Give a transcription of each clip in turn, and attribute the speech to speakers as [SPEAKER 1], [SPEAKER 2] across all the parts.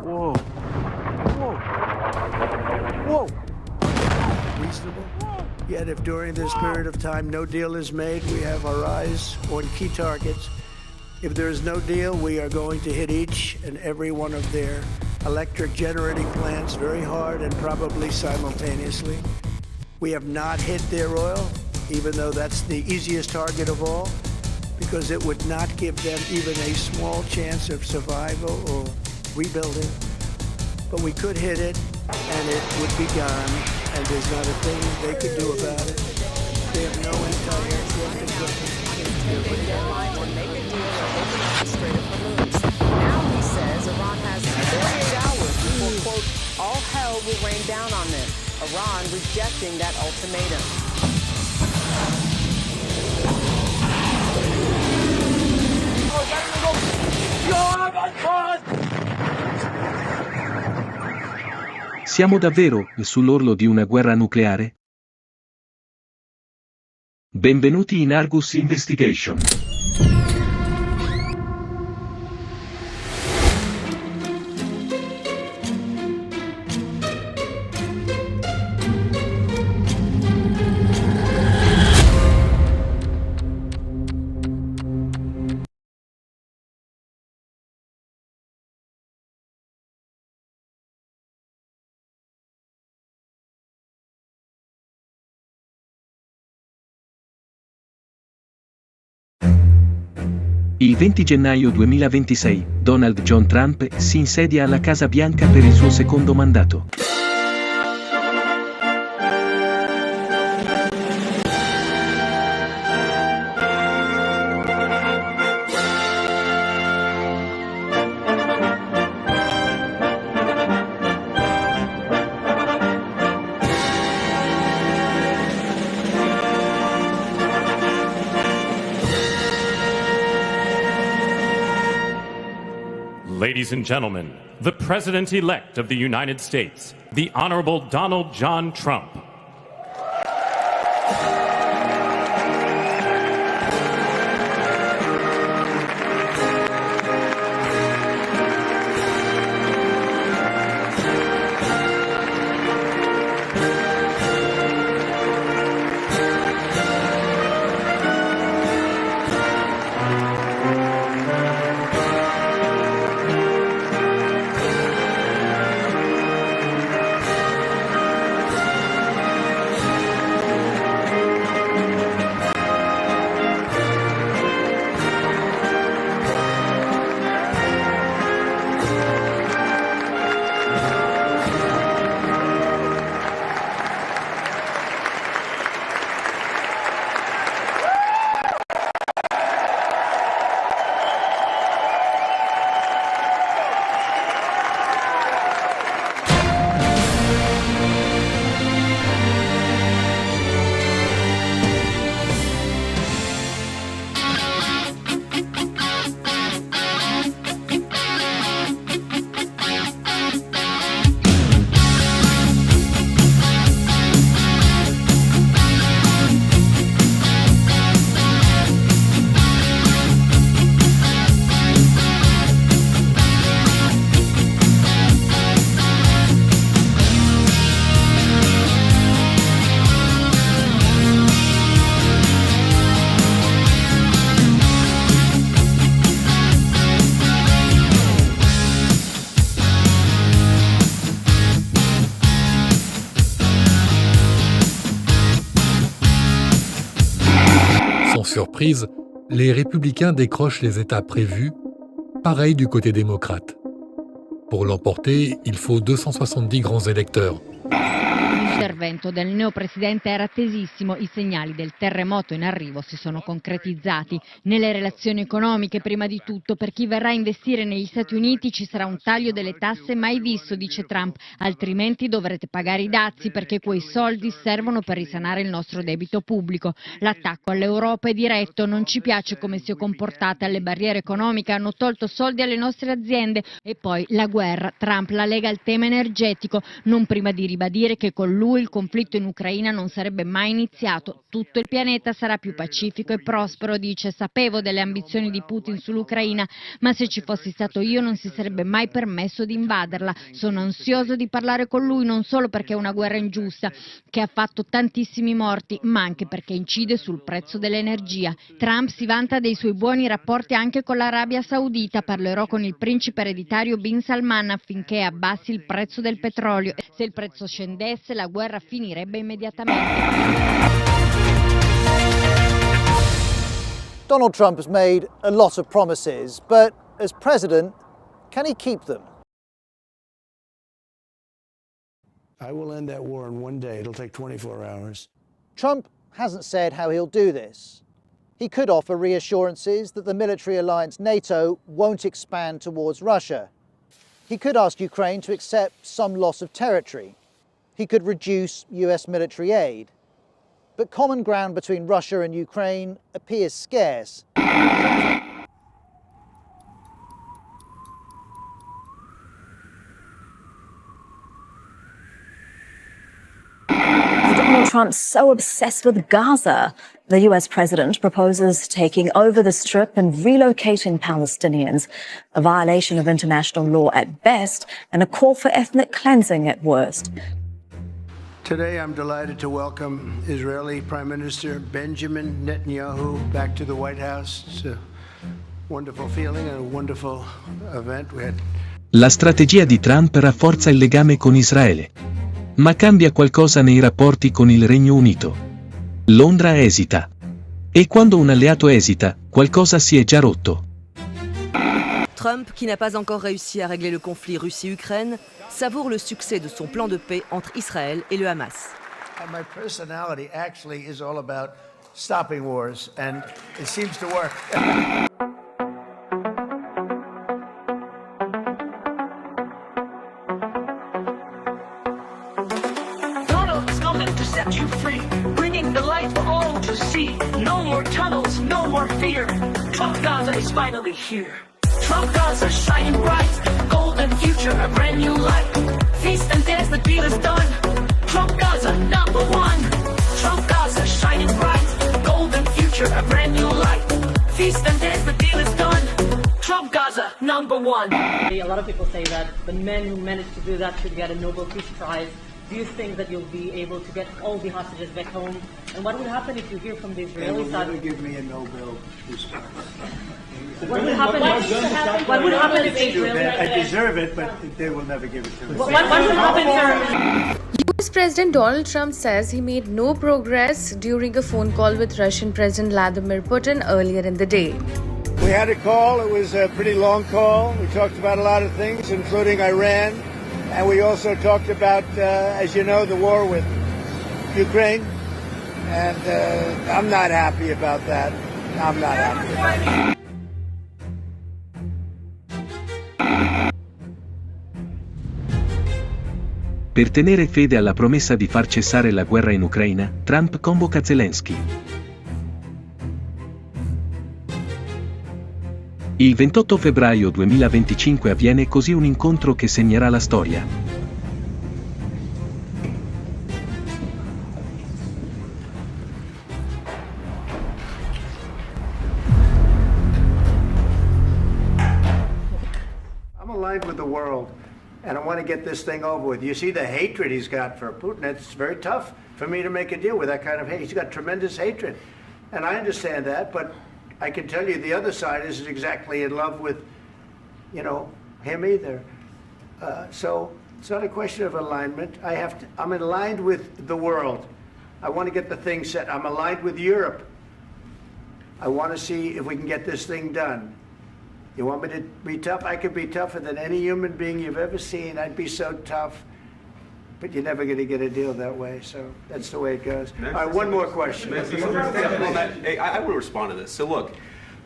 [SPEAKER 1] Whoa. Whoa. Whoa. Reasonable. Yet if during this period of time no deal is made, we have our eyes on key targets. If there is no deal, we are going to hit each and every one of their electric generating plants very hard and probably simultaneously. We have not hit their oil, even though that's the easiest target of all, because it would not give them even a small chance of survival or rebuilding. But we could hit it, and it would be gone, and there's not a thing they could do about it. They have no entire
[SPEAKER 2] Now he says Iran has 48 hours before, quote, all hell will rain down on them. Iran rejecting that ultimatum.
[SPEAKER 3] Siamo davvero sull'orlo di una guerra nucleare? Benvenuti in Argus Investigation. Il 20 gennaio 2026, Donald John Trump si insedia alla Casa Bianca per il suo secondo mandato.
[SPEAKER 4] Ladies and gentlemen, the President-elect of the United States, the Honorable Donald John Trump.
[SPEAKER 5] Surprise, les républicains décrochent les États prévus, pareil du côté démocrate. Pour l'emporter, il faut 270 grands électeurs.
[SPEAKER 6] L'intervento del neopresidente era attesissimo, i segnali del terremoto in arrivo si sono concretizzati. Nelle relazioni economiche, prima di tutto, per chi verrà a investire negli Stati Uniti ci sarà un taglio delle tasse mai visto, dice Trump, altrimenti dovrete pagare i dazi perché quei soldi servono per risanare il nostro debito pubblico. L'attacco all'Europa è diretto, non ci piace come si è comportata, le barriere economiche hanno tolto soldi alle nostre aziende e poi la guerra, Trump la lega al tema energetico, non prima di ribadire che con lui il conflitto in Ucraina non sarebbe mai iniziato, tutto il pianeta sarà più pacifico e prospero, dice. Sapevo delle ambizioni di Putin sull'Ucraina, ma se ci fossi stato io non si sarebbe mai permesso di invaderla. Sono ansioso di parlare con lui non solo perché è una guerra ingiusta, che ha fatto tantissimi morti, ma anche perché incide sul prezzo dell'energia. Trump si vanta dei suoi buoni rapporti anche con l'Arabia Saudita. Parlerò con il principe ereditario Bin Salman affinché abbassi il prezzo del petrolio. Se il prezzo scendesse, la guerra finirebbe immediatamente.
[SPEAKER 7] Donald Trump has made a lot of promises, but as president, can he keep them?
[SPEAKER 1] I will end that war in one day. It'll take 24 hours.
[SPEAKER 7] Trump hasn't said how he'll do this. He could offer reassurances that the military alliance NATO won't expand towards Russia. He could ask Ukraine to accept some loss of territory. He could reduce US military aid. But common ground between Russia and Ukraine appears scarce.
[SPEAKER 8] Donald Trump's so obsessed with Gaza. The US president proposes taking over the Strip and relocating Palestinians, a violation of international law at best and a call for ethnic cleansing at worst.
[SPEAKER 1] Today, I'm delighted to welcome Israeli Prime Minister Benjamin Netanyahu back to the White House. It's a wonderful feeling and a wonderful event.
[SPEAKER 3] La strategia di Trump rafforza il legame con Israele. Ma cambia qualcosa nei rapporti con il Regno Unito. Londra esita. E quando un alleato esita, qualcosa si è già rotto.
[SPEAKER 9] Trump, qui n'a pas encore réussi à régler le conflit Russie-Ukraine, savoure le succès de son plan de paix entre Israël et le Hamas.
[SPEAKER 1] My personality actually is all about stopping wars, and it seems to work.
[SPEAKER 10] Set you free, bringing the light for all to see. No more tunnels, no more fear. Trump Gaza is finally here. Trump Gaza shining bright, golden future, a brand new light. Feast and dance, the deal is done. Trump Gaza #1. Trump Gaza shining bright, golden future, a brand new light. Feast and dance, the deal is done. Trump Gaza #1.
[SPEAKER 11] A lot of people say that the men who managed to do that should get a Nobel Peace Prize. Do you think that you'll be able to get all the hostages back home? And what would happen if you hear from the Israeli side?
[SPEAKER 1] They will never give me a Nobel Peace Prize.
[SPEAKER 11] What would happen if Israel...
[SPEAKER 1] I deserve it, but they will never give it to me.
[SPEAKER 11] What would happen, sir?
[SPEAKER 12] US President Donald Trump says he made no progress during a phone call with Russian President Vladimir Putin earlier in the day.
[SPEAKER 1] We had a call. It was a pretty long call. We talked about a lot of things, including Iran. And we also talked about, as you know, the war with Ukraine. And I'm not happy about that. I'm not happy about it.
[SPEAKER 3] Per tenere fede alla promessa di far cessare la guerra in Ucraina, Trump convoca Zelensky. Il 28 febbraio 2025 avviene così un incontro che segnerà la storia.
[SPEAKER 1] I'm aligned with the world, and I want to get this thing over with. You see the hatred he's got for Putin. It's very tough for me to make a deal with that kind of hate. He's got tremendous hatred, and I understand that, but I can tell you the other side isn't exactly in love with, him either. So it's not a question of alignment. I'm aligned with the world. I want to get the thing set. I'm aligned with Europe. I want to see if we can get this thing done. You want me to be tough? I could be tougher than any human being you've ever seen. I'd be so tough. But you're never going to get a deal that way, so that's the way it goes. All right, one more question.
[SPEAKER 13] I will respond to this. So look,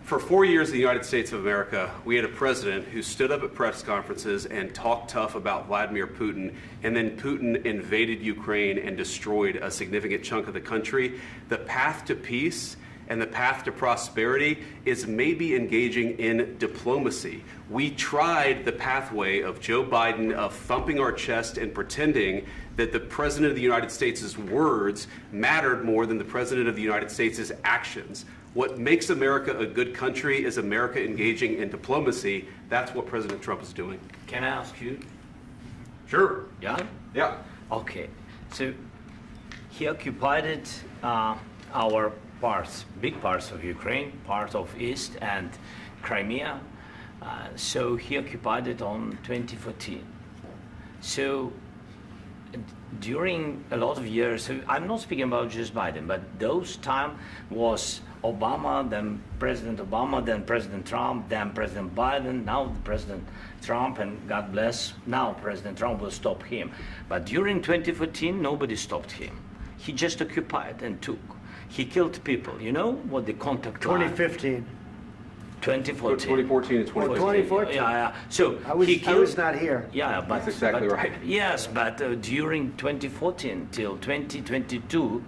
[SPEAKER 13] for 4 years in the United States of America, we had a president who stood up at press conferences and talked tough about Vladimir Putin, and then Putin invaded Ukraine and destroyed a significant chunk of the country. The path to peace and the path to prosperity is maybe engaging in diplomacy. We tried the pathway of Joe Biden of thumping our chest and pretending that the President of the United States' words mattered more than the President of the United States' actions. What makes America a good country is America engaging in diplomacy. That's what President Trump is doing.
[SPEAKER 14] Can I ask you?
[SPEAKER 13] Sure.
[SPEAKER 14] Yeah?
[SPEAKER 13] Yeah.
[SPEAKER 14] Okay. So he occupied our parts, big parts of Ukraine, part of East and Crimea. So he occupied it on 2014. So during a lot of years, so I'm not speaking about just Biden, but those time was Obama, then President Obama, then President Trump, then President Biden, now the President Trump, and God bless, now President Trump will stop him. But during 2014, nobody stopped him. He just occupied and took. He killed people. You know what the contact line?
[SPEAKER 1] 2015.
[SPEAKER 13] 2014
[SPEAKER 14] 2014.
[SPEAKER 13] and 2014.
[SPEAKER 1] 2014.
[SPEAKER 14] Yeah. So
[SPEAKER 1] I was not here.
[SPEAKER 14] Yeah, but
[SPEAKER 13] that's exactly right.
[SPEAKER 14] Yes, but during 2014 till 2022,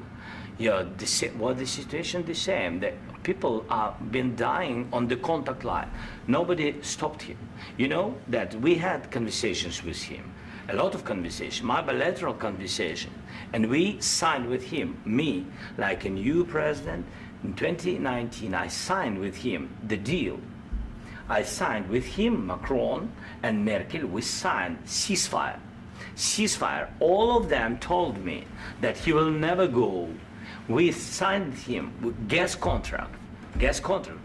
[SPEAKER 14] yeah, the situation the same. The people are been dying on the contact line. Nobody stopped him. You know that we had conversations with him, a lot of conversation, my bilateral conversation, and we signed with him, me, like a new president. In 2019, I signed with him the deal. I signed with him, Macron and Merkel, we signed ceasefire. Ceasefire. All of them told me that he will never go. We signed with him with gas contract. Gas contract.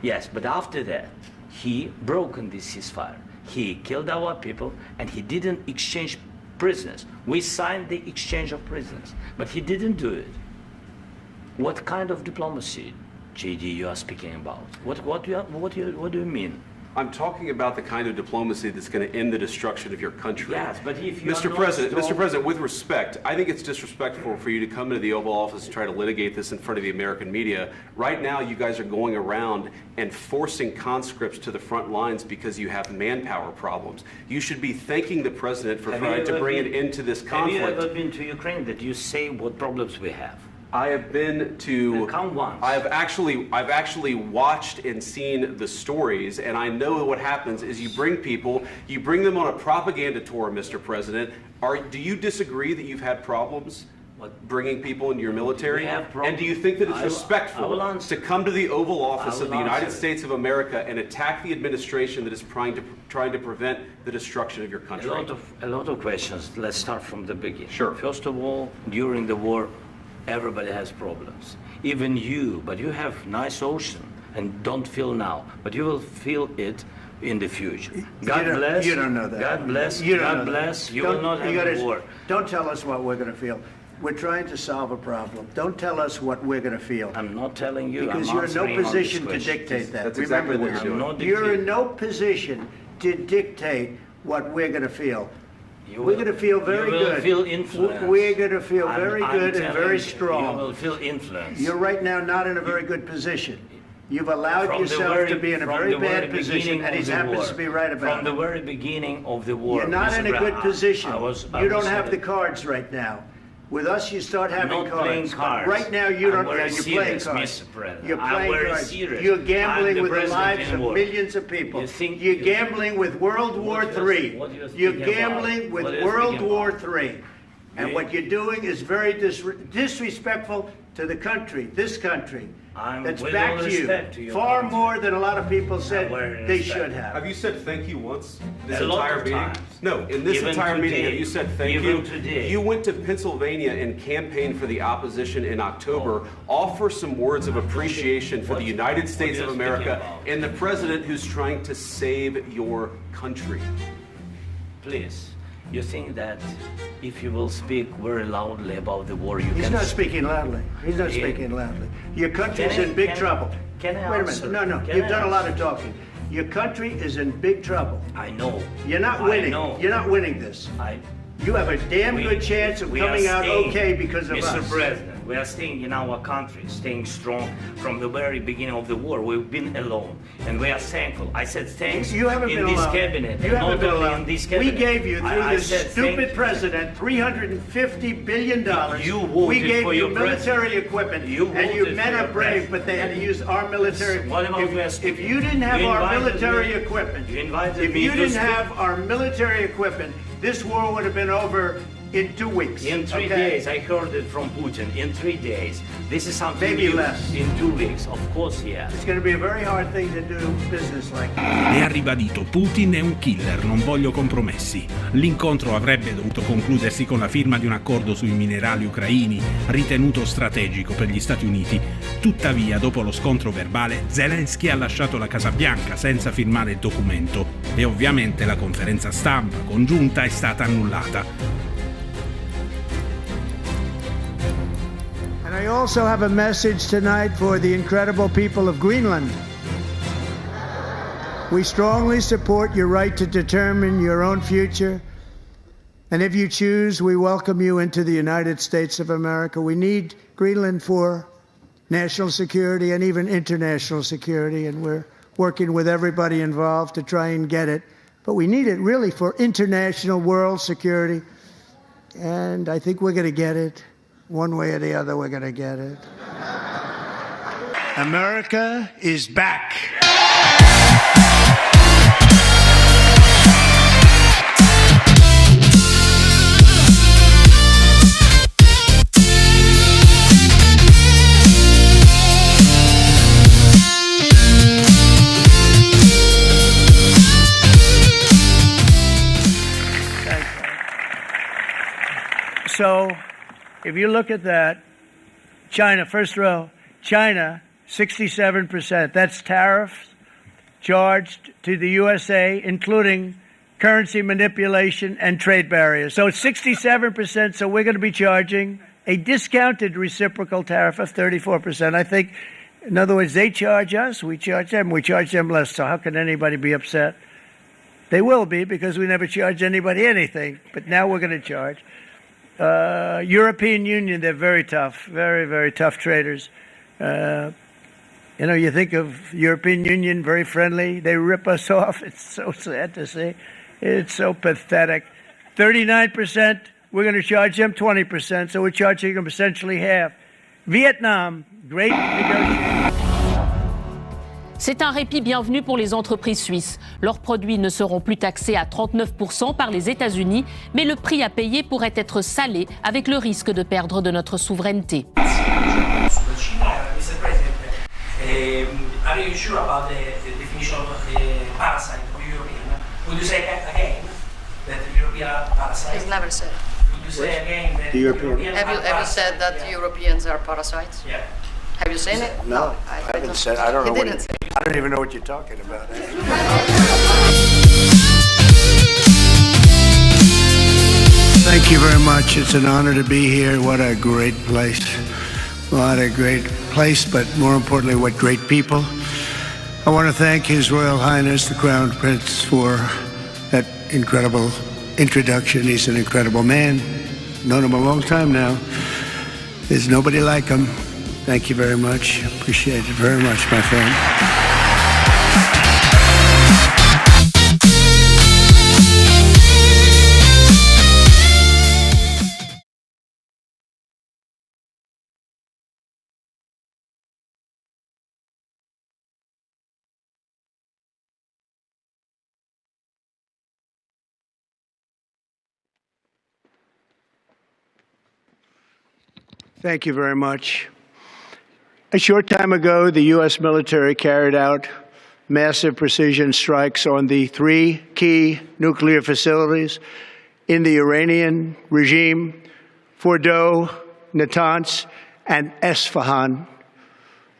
[SPEAKER 14] Yes, but after that, he broken this ceasefire. He killed our people and he didn't exchange prisoners. We signed the exchange of prisoners, but he didn't do it. What kind of diplomacy, JD, you are speaking about? What do you mean?
[SPEAKER 13] I'm talking about the kind of diplomacy that's going to end the destruction of your country.
[SPEAKER 14] Yes, but if you
[SPEAKER 13] Mr. President, with respect, I think it's disrespectful for you to come into the Oval Office and try to litigate this in front of the American media. Right now, you guys are going around and forcing conscripts to the front lines because you have manpower problems. You should be thanking the President for trying to bring an end to this conflict.
[SPEAKER 14] Have you ever been to Ukraine that you say what problems we have?
[SPEAKER 13] I have been to.
[SPEAKER 14] Count once.
[SPEAKER 13] I've actually watched and seen the stories, and I know what happens is you bring them on a propaganda tour, Mr. President. Do you disagree that you've had problems bringing people into your military? And do you think that it's respectful to come to the Oval Office of the United States of America and attack the administration that is trying to prevent the destruction of your country?
[SPEAKER 14] A lot of questions. Let's start from the beginning.
[SPEAKER 13] Sure.
[SPEAKER 14] First of all, during the war, everybody has problems, even you, but you have nice ocean and don't feel now, but you will feel it in the future. God bless.
[SPEAKER 1] You don't know that.
[SPEAKER 14] God bless.
[SPEAKER 1] You
[SPEAKER 14] God bless. You will not have a war.
[SPEAKER 1] Don't tell us what we're going to feel. We're trying to solve a problem. Don't tell us what we're going to feel.
[SPEAKER 14] I'm not telling you.
[SPEAKER 1] Because you're in no position to dictate that.
[SPEAKER 13] That's exactly what you're doing.
[SPEAKER 1] You're in no position to dictate what we're going to feel. We're going to feel very good.
[SPEAKER 14] You will feel influence.
[SPEAKER 1] We're going to feel very good and very strong.
[SPEAKER 14] You will feel influence.
[SPEAKER 1] You're right now not in a very good position. You've allowed yourself to be in a very bad position, and he happens to be right about it.
[SPEAKER 14] From the very beginning of the war.
[SPEAKER 1] You're not in a good position. You don't have the cards right now. With us, you start having cards.
[SPEAKER 14] I'm not playing cards.
[SPEAKER 1] Right now, you don't. You're playing cards. You're playing cards. You're gambling with the lives of millions of people. You're gambling with World War III. You're gambling with World War III. And what you're doing is very disrespectful to the country, this country. That's back to you. Far more than a lot of people said they should have.
[SPEAKER 13] Have you said thank you once this entire meeting? No, in this entire meeting, have you said thank you? You went to Pennsylvania and campaigned for the opposition in October. Offer some words of appreciation for the United States of America and the president who's trying to save your country.
[SPEAKER 14] Please. You think that if you will speak very loudly about the war, you can...
[SPEAKER 1] He's not speaking loudly. He's not speaking loudly. Your country is in big trouble.
[SPEAKER 14] Can I
[SPEAKER 1] Wait a minute. No. You've done a lot of talking. Your country is in big trouble.
[SPEAKER 14] I know.
[SPEAKER 1] You're not winning. You're not winning this. You have a damn good chance of coming out okay because of us.
[SPEAKER 14] Mr. President, We are staying in our country, staying strong from the very beginning of the war. We've been alone, and we are thankful. I said thanks
[SPEAKER 1] you haven't
[SPEAKER 14] in
[SPEAKER 1] been
[SPEAKER 14] this
[SPEAKER 1] alone.
[SPEAKER 14] cabinet.
[SPEAKER 1] You haven't been alone.
[SPEAKER 14] In this cabinet.
[SPEAKER 1] We gave you, through
[SPEAKER 14] I
[SPEAKER 1] this
[SPEAKER 14] said
[SPEAKER 1] stupid president, $350 billion.
[SPEAKER 14] You voted
[SPEAKER 1] we gave
[SPEAKER 14] for
[SPEAKER 1] you
[SPEAKER 14] your
[SPEAKER 1] military equipment, and you men are brave, but they had to use our military.
[SPEAKER 14] What about
[SPEAKER 1] if you didn't have our military equipment, if you didn't have our military equipment, this war would have been over in 2 weeks.
[SPEAKER 14] In 3 days, I heard it from Putin. In 3 days. This is something
[SPEAKER 1] maybe
[SPEAKER 14] new.
[SPEAKER 1] less.
[SPEAKER 14] In 2 weeks, of course, yeah.
[SPEAKER 1] It's going to be a very hard thing to do business like that.
[SPEAKER 15] E ha ribadito: Putin è un killer, non voglio compromessi. L'incontro avrebbe dovuto concludersi con la firma di un accordo sui minerali ucraini, ritenuto strategico per gli Stati Uniti. Tuttavia, dopo lo scontro verbale, Zelensky ha lasciato la Casa Bianca senza firmare il documento e ovviamente la conferenza stampa congiunta è stata annullata.
[SPEAKER 1] And I also have a message tonight for the incredible people of Greenland. We strongly support your right to determine your own future. And if you choose, we welcome you into the United States of America. We need Greenland for national security and even international security, and we're working with everybody involved to try and get it. But we need it really for international world security, and I think we're going to get it. One way or the other, we're going to get it. America is back. So, if you look at that, China, first row, China, 67%. That's tariffs charged to the USA, including currency manipulation and trade barriers. So it's 67%, so we're going to be charging a discounted reciprocal tariff of 34%. I think, in other words, they charge us, we charge them less. So how can anybody be upset? They will be, because we never charge anybody anything, but now we're going to charge. European Union, they're very tough, very, very tough traders. You know, you think of European Union, very friendly. They rip us off. It's so sad to see. It's so pathetic. 39%, we're going to charge them 20%, so we're charging them essentially half. Vietnam, great negotiation.
[SPEAKER 16] C'est un répit bienvenu pour les entreprises suisses. Leurs produits ne seront plus taxés à 39% par les États-Unis, mais le prix à payer pourrait être salé avec le risque de perdre de notre souveraineté.
[SPEAKER 17] Are you sure about the definition of parasite of European? Would you say again that European are parasites?
[SPEAKER 18] It's never said.
[SPEAKER 17] Would you say again that
[SPEAKER 18] European? Have you said that Europeans are parasites?
[SPEAKER 17] Yeah.
[SPEAKER 18] Have you seen it?
[SPEAKER 1] No, I haven't said. I don't know.
[SPEAKER 18] He didn't say.
[SPEAKER 1] I don't even know what you're talking about. Thank you very much. It's an honor to be here. What a great place. What a great place, but more importantly, what great people. I want to thank His Royal Highness, the Crown Prince, for that incredible introduction. He's an incredible man. Known him a long time now. There's nobody like him. Thank you very much. Appreciate it very much, my friend. Thank you very much. A short time ago, the U.S. military carried out massive precision strikes on the 3 key nuclear facilities in the Iranian regime: Fordow, Natanz, and Esfahan.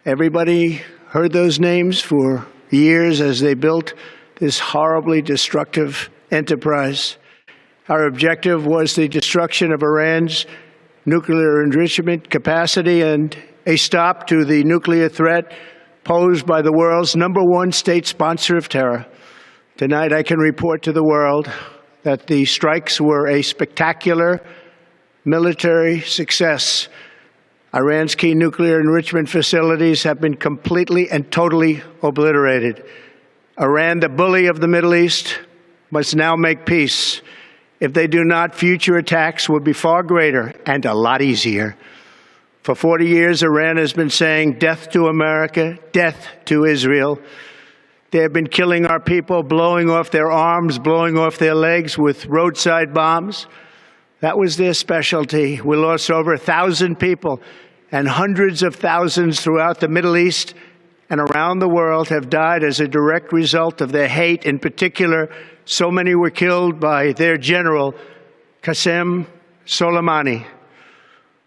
[SPEAKER 1] Everybody heard those names for years as they built this horribly destructive enterprise. Our objective was the destruction of Iran's nuclear enrichment capacity and a stop to the nuclear threat posed by the world's #1 state sponsor of terror. Tonight, I can report to the world that the strikes were a spectacular military success. Iran's key nuclear enrichment facilities have been completely and totally obliterated. Iran, the bully of the Middle East, must now make peace. If they do not, future attacks will be far greater and a lot easier. For 40 years, Iran has been saying, death to America, death to Israel. They have been killing our people, blowing off their arms, blowing off their legs with roadside bombs. That was their specialty. We lost over 1,000 people, and hundreds of thousands throughout the Middle East and around the world have died as a direct result of their hate. In particular, so many were killed by their general, Qasem Soleimani.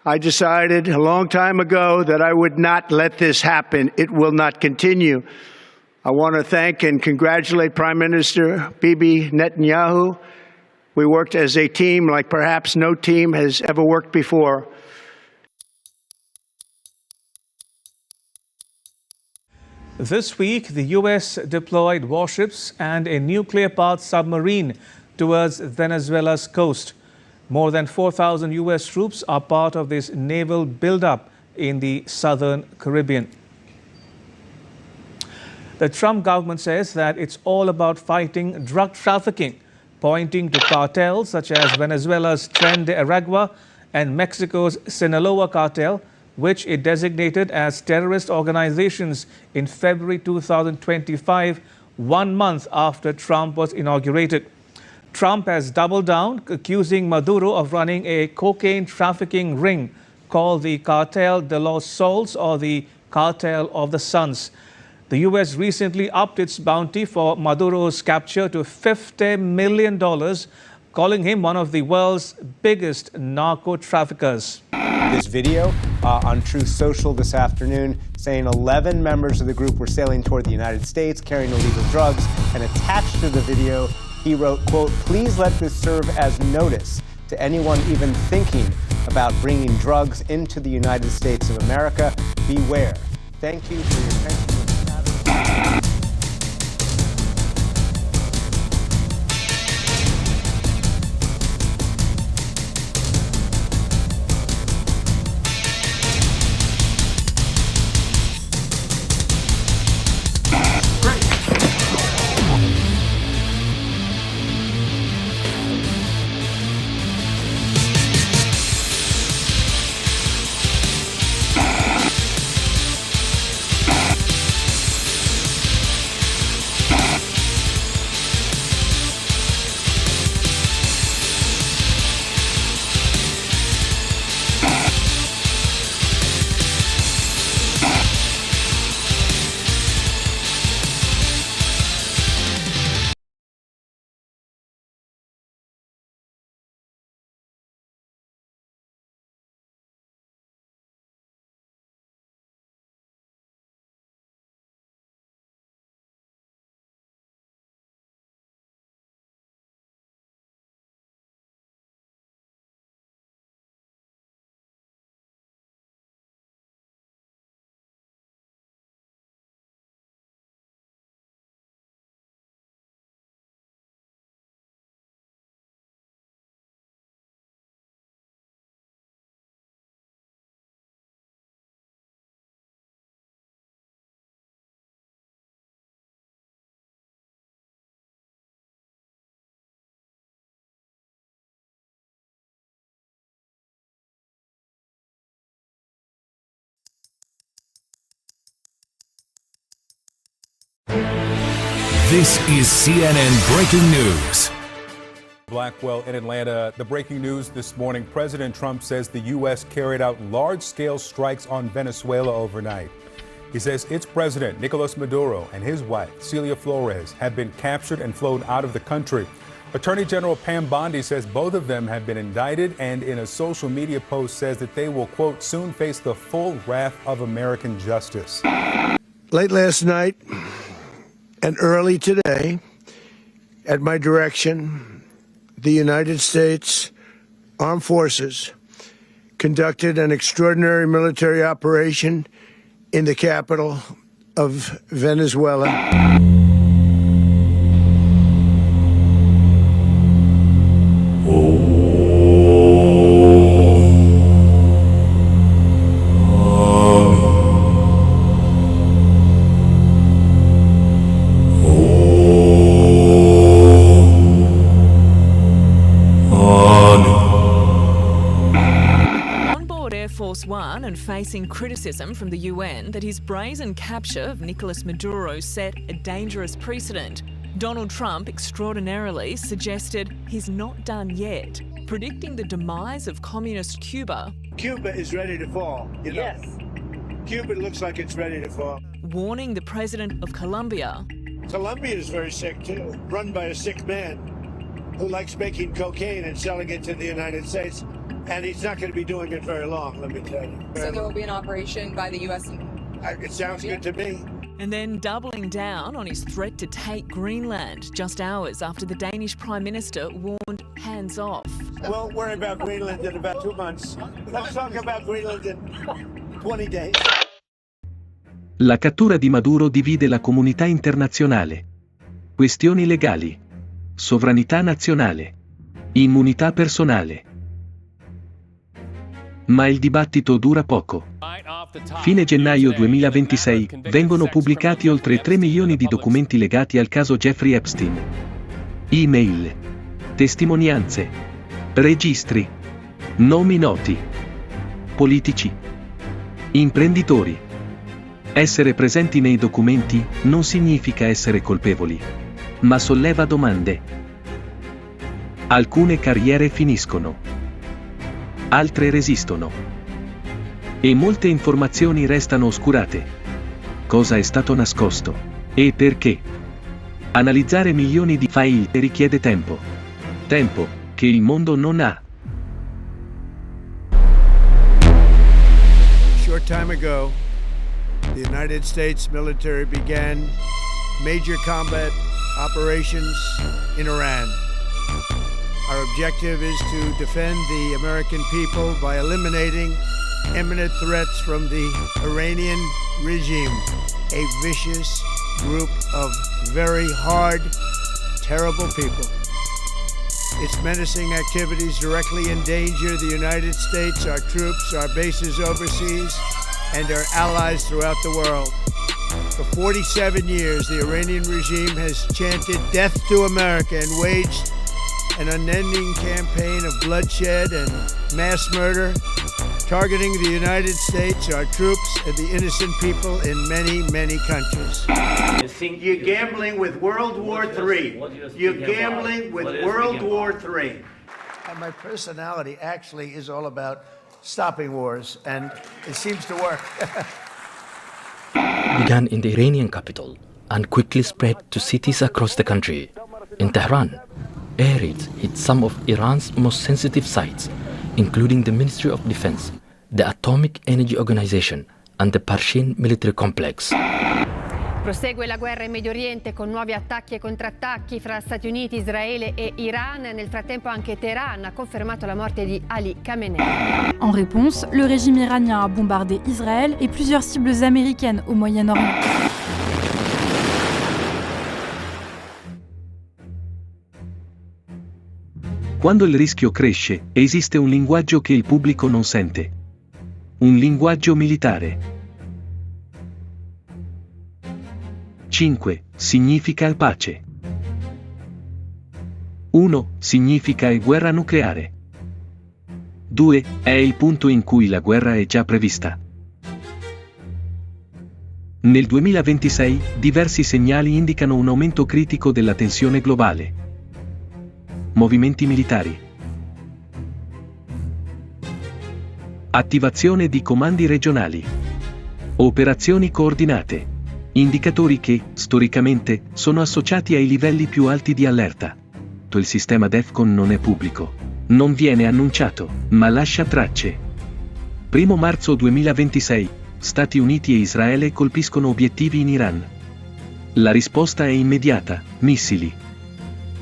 [SPEAKER 1] I decided a long time ago that I would not let this happen. It will not continue. I want to thank and congratulate Prime Minister Bibi Netanyahu. We worked as a team like perhaps no team has ever worked before.
[SPEAKER 19] This week, the U.S. deployed warships and a nuclear-powered submarine towards Venezuela's coast. More than 4,000 U.S. troops are part of this naval buildup in the southern Caribbean. The Trump government says that it's all about fighting drug trafficking, pointing to cartels such as Venezuela's Tren de Aragua and Mexico's Sinaloa cartel, which it designated as terrorist organizations in February 2025, 1 month after Trump was inaugurated. Trump has doubled down, accusing Maduro of running a cocaine trafficking ring called the Cartel de los Soles, or the Cartel of the Suns. The U.S. recently upped its bounty for Maduro's capture to $50 million, calling him one of the world's biggest narco-traffickers.
[SPEAKER 20] This video on Truth Social this afternoon saying 11 members of the group were sailing toward the United States carrying illegal drugs, and attached to the video he wrote, quote, "Please let this serve as notice to anyone even thinking about bringing drugs into the United States of America. Beware." Thank you for your attention.
[SPEAKER 21] This is CNN Breaking News.
[SPEAKER 22] Blackwell in Atlanta. The breaking news this morning, President Trump says the U.S. carried out large-scale strikes on Venezuela overnight. He says its president, Nicolas Maduro, and his wife, Celia Flores, have been captured and flown out of the country. Attorney General Pam Bondi says both of them have been indicted, and in a social media post says that they will, quote, soon face the full wrath of American justice.
[SPEAKER 1] Late last night and early today, at my direction, the United States Armed Forces conducted an extraordinary military operation in the capital of Venezuela.
[SPEAKER 2] just one and facing criticism from the UN that his brazen capture of Nicolas Maduro set a dangerous precedent. Donald Trump extraordinarily suggested he's not done yet, predicting the demise of communist Cuba.
[SPEAKER 1] Cuba is ready to fall. Yes. Cuba looks like it's ready to fall.
[SPEAKER 2] Warning the president of Colombia.
[SPEAKER 1] Colombia is very sick too, run by a sick man who likes making cocaine and selling it to the United States. And he's not going to be doing it very long, let me tell you.
[SPEAKER 4] So there will be an operation by the U.S.
[SPEAKER 1] It sounds good to me.
[SPEAKER 2] And then doubling down on his threat to take Greenland just hours after the Danish Prime Minister warned hands off.
[SPEAKER 1] We'll worry about Greenland in about 2 months. Let's talk about Greenland in 20 days.
[SPEAKER 3] La cattura di Maduro divide la comunità internazionale. Questioni legali. Sovranità nazionale. Immunità personale. Ma il dibattito dura poco. Fine gennaio 2026 vengono pubblicati oltre 3 milioni di documenti legati al caso Jeffrey Epstein. Email, testimonianze, registri, nomi noti, politici, imprenditori. Essere presenti nei documenti non significa essere colpevoli, ma solleva domande. Alcune carriere finiscono, altre resistono. E molte informazioni restano oscurate. Cosa è stato nascosto? E perché? Analizzare milioni di file richiede tempo. Tempo che il mondo non ha.
[SPEAKER 1] A short time ago, the United States military began major combat operations in Iran. Our objective is to defend the American people by eliminating imminent threats from the Iranian regime, a vicious group of very hard, terrible people. Its menacing activities directly endanger the United States, our troops, our bases overseas, and our allies throughout the world. For 47 years, the Iranian regime has chanted death to America and waged an unending campaign of bloodshed and mass murder, targeting the United States, our troops, and the innocent people in many, many countries. You're gambling with World War III. You're gambling with World War III. And my personality actually is all about stopping wars, and it seems to work.
[SPEAKER 23] Began in the Iranian capital and quickly spread to cities across the country. In Tehran, air raids hit some of Iran's most sensitive sites, including the Ministry of Defense, the Atomic Energy Organization, and the Parshin military complex.
[SPEAKER 24] Prosegue la guerra in Medio Oriente con nuovi attacchi e contrattacchi fra Stati Uniti, Israele e Iran. Nel frattempo anche Teheran ha confermato la morte di Ali Khamenei.
[SPEAKER 25] En réponse, le régime iranien a bombardé Israël et plusieurs cibles américaines au Moyen-Orient.
[SPEAKER 3] Quando il rischio cresce, esiste un linguaggio che il pubblico non sente. Un linguaggio militare. 5. Significa pace. 1. Significa guerra nucleare. 2. È il punto in cui la guerra è già prevista. Nel 2026, diversi segnali indicano un aumento critico della tensione globale. Movimenti militari. Attivazione di comandi regionali. Operazioni coordinate. Indicatori che, storicamente, sono associati ai livelli più alti di allerta. Il sistema DEFCON non è pubblico. Non viene annunciato, ma lascia tracce. 1 marzo 2026. Stati Uniti e Israele colpiscono obiettivi in Iran. La risposta è immediata: missili,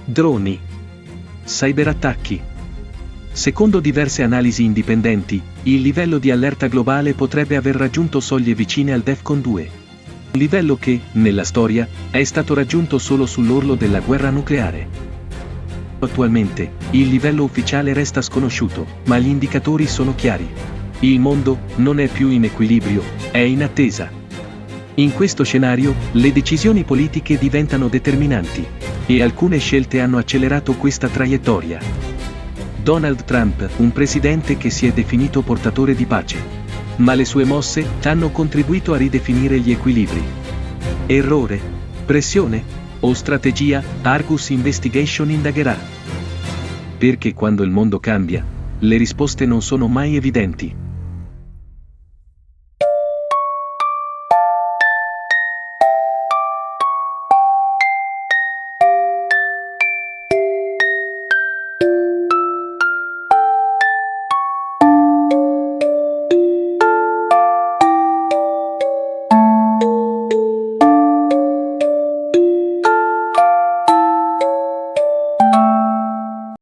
[SPEAKER 3] droni, cyberattacchi. Secondo diverse analisi indipendenti, il livello di allerta globale potrebbe aver raggiunto soglie vicine al DEFCON 2. Un livello che, nella storia, è stato raggiunto solo sull'orlo della guerra nucleare. Attualmente, il livello ufficiale resta sconosciuto, ma gli indicatori sono chiari. Il mondo non è più in equilibrio, è in attesa. In questo scenario, le decisioni politiche diventano determinanti, e alcune scelte hanno accelerato questa traiettoria. Donald Trump, un presidente che si è definito portatore di pace. Ma le sue mosse hanno contribuito a ridefinire gli equilibri. Errore? Pressione? O strategia? Argus Investigation indagherà. Perché quando il mondo cambia, le risposte non sono mai evidenti.